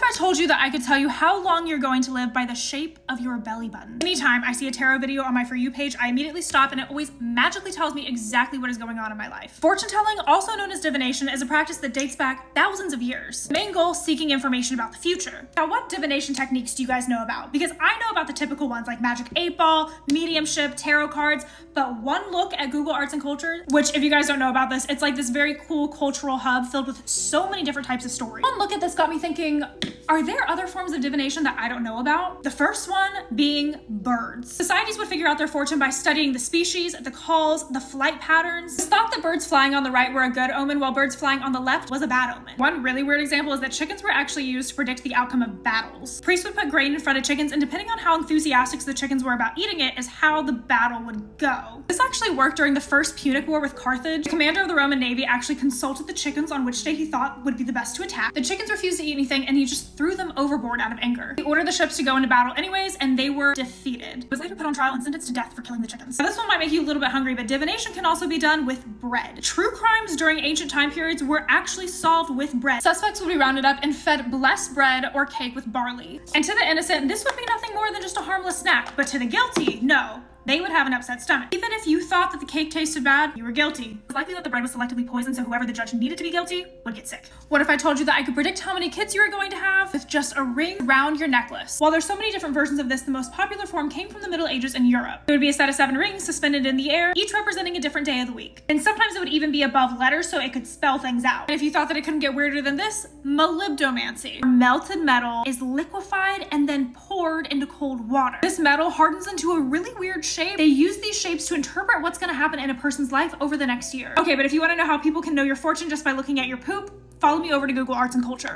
I told you that I could tell you how long you're going to live by the shape of your belly button? Anytime I see a tarot video on my For You page, I immediately stop and it always magically tells me exactly what is going on in my life. Fortune telling, also known as divination, is a practice that dates back thousands of years. The main goal, seeking information about the future. Now, what divination techniques do you guys know about? Because I know about the typical ones like Magic 8 Ball, mediumship, tarot cards, but one look at Google Arts and Culture, which if you guys don't know about this, it's like this very cool cultural hub filled with so many different types of stories. One look at this got me thinking, are there other forms of divination that I don't know about? The first one being birds. Societies would figure out their fortune by studying the species, the calls, the flight patterns. It's thought that birds flying on the right were a good omen, while birds flying on the left was a bad omen. One really weird example is that chickens were actually used to predict the outcome of battles. Priests would put grain in front of chickens, and depending on how enthusiastic the chickens were about eating it is how the battle would go. This actually worked during the First Punic War with Carthage. The commander of the Roman Navy actually consulted the chickens on which day he thought would be the best to attack. The chickens refused to eat anything, and he just threw them overboard out of anger. He ordered the ships to go into battle anyways, and they were defeated. He was later put on trial and sentenced to death for killing the chickens. Now, this one might make you a little bit hungry, but divination can also be done with bread. True crimes during ancient time periods were actually solved with bread. Suspects would be rounded up and fed blessed bread or cake with barley. And to the innocent, this would be nothing more than just a harmless snack, but to the guilty, no. They would have an upset stomach. Even if you thought that the cake tasted bad, you were guilty. It's likely that the bread was selectively poisoned, so whoever the judge needed to be guilty would get sick. What if I told you that I could predict how many kids you were going to have with just a ring around your necklace? While there's so many different versions of this, the most popular form came from the Middle Ages in Europe. It would be a set of 7 rings suspended in the air, each representing a different day of the week. And sometimes it would even be above letters so it could spell things out. And if you thought that it couldn't get weirder than this, molybdomancy. Melted metal is liquefied and then poured into cold water. This metal hardens into a really weird shape. They use these shapes to interpret what's going to happen in a person's life over the next year. Okay, but if you want to know how people can know your fortune just by looking at your poop, follow me over to Google Arts and Culture.